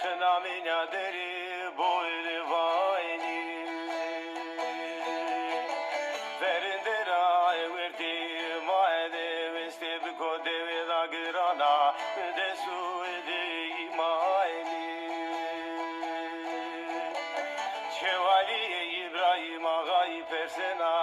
خنا منیا دری بوی وایلی verindera verdi maede veste bikode veda girana desu de maeli Şevali İbrahim ağayı persena